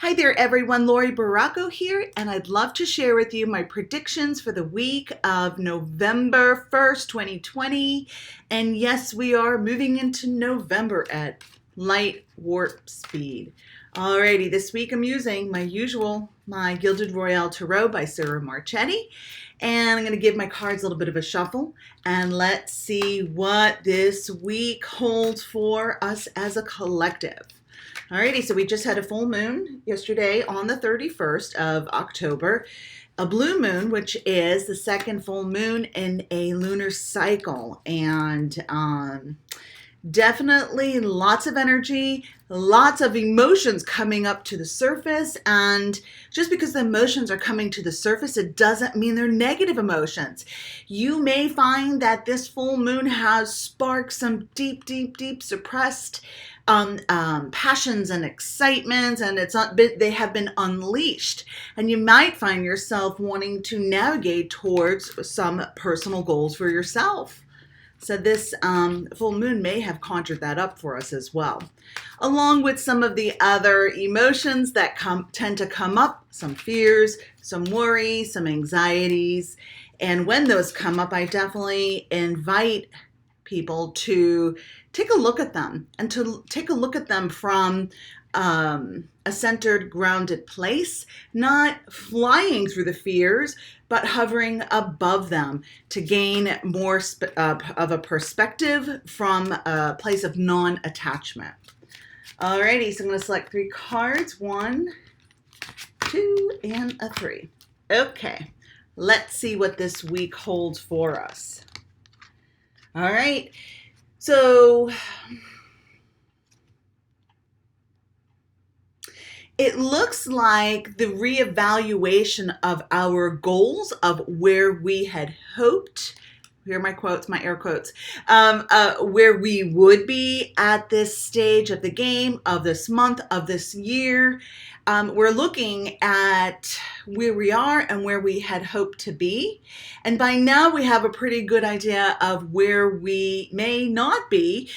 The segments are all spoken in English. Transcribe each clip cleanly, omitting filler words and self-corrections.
Hi there everyone, Laurie Barraco here, and I'd love to share with you my predictions for the week of November 1st, 2020. And yes, we are moving into November at light warp speed. Alrighty, this week I'm using my Gilded Royale Tarot by Sarah Marchetti. And I'm going to give my cards a little bit of a shuffle, and let's see what this week holds for us as a collective. Alrighty, so we just had a full moon yesterday on the 31st of October, a blue moon, which is the second full moon in a lunar cycle, and definitely lots of energy, lots of emotions coming up to the surface. And just because the emotions are coming to the surface, it doesn't mean they're negative emotions. You may find that this full moon has sparked some deep suppressed passions and excitements, and they have been unleashed, and you might find yourself wanting to navigate towards some personal goals for yourself. So this full moon may have conjured that up for us as well, along with some of the other emotions that tend to come up, some fears, some worry, some anxieties. And when those come up, I definitely invite people to take a look at them, and to take a look at them from a centered, grounded place, not flying through the fears, but hovering above them to gain more of a perspective from a place of non-attachment. Alrighty, so I'm going to select 3 cards, 1, 2, and a 3. Okay, let's see what this week holds for us. All right, so it looks like the reevaluation of our goals, of where we had hoped, here are my quotes, my air quotes, where we would be at this stage of the game, of this month, of this year. We're looking at where we are and where we had hoped to be. And by now we have a pretty good idea of where we may not be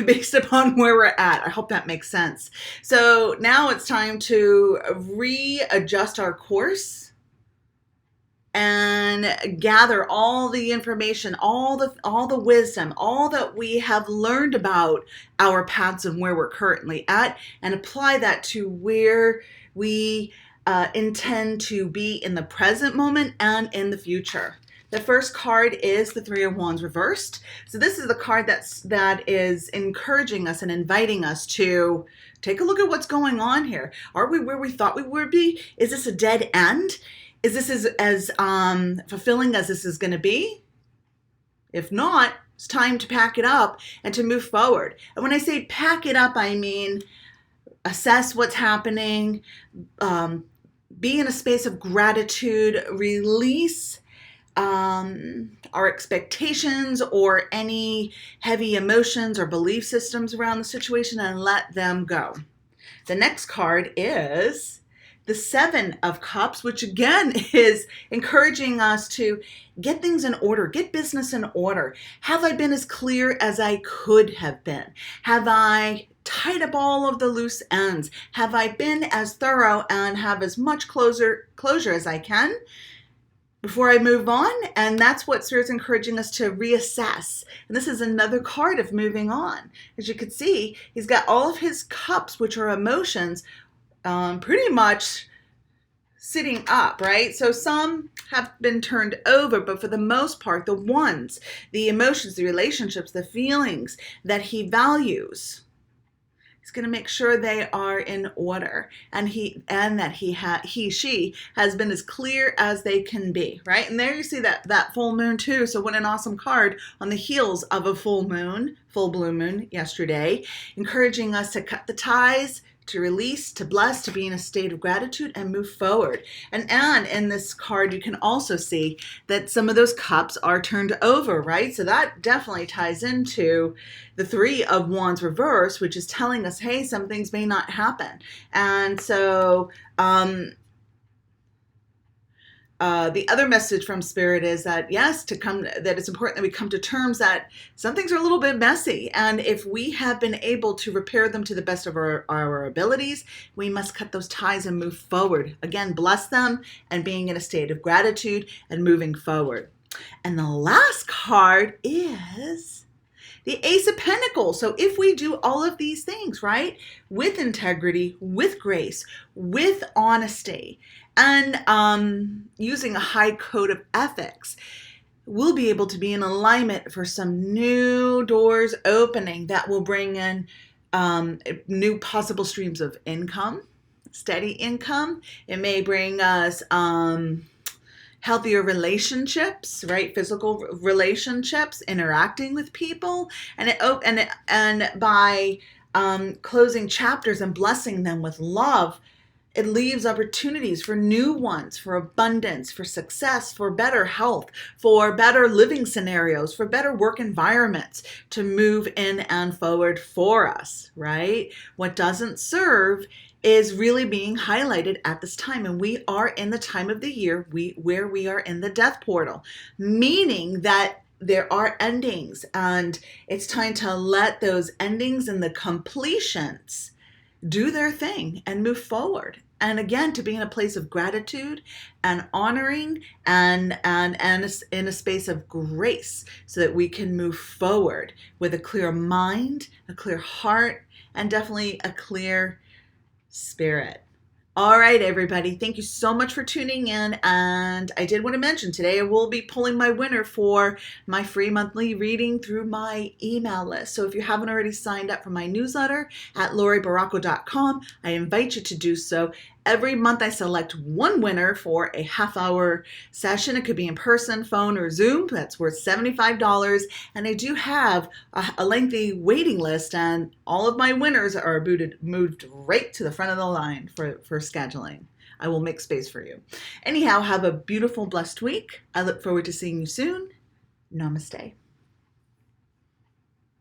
based upon where we're at. I hope that makes sense. So now it's time to readjust our course and gather all the information, all the wisdom, all that we have learned about our paths and where we're currently at, and apply that to where we intend to be in the present moment and in the future. The first card is the 3 of Wands reversed. So this is the card that is encouraging us and inviting us to take a look at what's going on here. Are we where we thought we would be? Is this a dead end? Is this as fulfilling as this is going to be? If not, it's time to pack it up and to move forward. And when I say pack it up, I mean assess what's happening, be in a space of gratitude, release our expectations or any heavy emotions or belief systems around the situation, and let them go. The next card is the 7 of Cups, which again is encouraging us to get things in order, get business in order. Have I been as clear as I could have been? Have I tied up all of the loose ends? Have I been as thorough and have as much closure as I can before I move on? And that's what Spirit's encouraging us to reassess. And this is another card of moving on. As you can see, he's got all of his cups, which are emotions, pretty much sitting up, right? So some have been turned over, but for the most part, the ones, the emotions, the relationships, the feelings that he values, he's going to make sure they are in order, and she has been as clear as they can be, right? And there you see that full moon too. So what an awesome card on the heels of a full blue moon yesterday, encouraging us to cut the ties, to release, to bless, to be in a state of gratitude and move forward. And in this card, you can also see that some of those cups are turned over, right? So that definitely ties into the 3 of Wands reverse, which is telling us, hey, some things may not happen. And so the other message from Spirit is that yes, that it's important that we come to terms that some things are a little bit messy, and if we have been able to repair them to the best of our abilities, we must cut those ties and move forward. Again, bless them and being in a state of gratitude and moving forward. And the last card is the Ace of Pentacles. So if we do all of these things, right, with integrity, with grace, with honesty, and using a high code of ethics, we'll be able to be in alignment for some new doors opening that will bring in new possible streams of income, steady income. It may bring us healthier relationships, right? Physical relationships, interacting with people, and by closing chapters and blessing them with love, it leaves opportunities for new ones, for abundance, for success, for better health, for better living scenarios, for better work environments to move in and forward for us, right? What doesn't serve is really being highlighted at this time. And we are in the time of the year where we are in the death portal, meaning that there are endings, and it's time to let those endings and the completions do their thing and move forward. And again, to be in a place of gratitude and honoring and in a space of grace so that we can move forward with a clear mind, a clear heart, and definitely a clear spirit. All right, everybody. Thank you so much for tuning in. And I did want to mention today I will be pulling my winner for my free monthly reading through my email list. So if you haven't already signed up for my newsletter at lauriebarraco.com, I invite you to do so. Every month I select one winner for a half-hour session. It could be in person, phone, or Zoom. That's worth $75. And I do have a lengthy waiting list, and all of my winners are moved right to the front of the line for scheduling. I will make space for you. Anyhow, have a beautiful, blessed week. I look forward to seeing you soon. Namaste.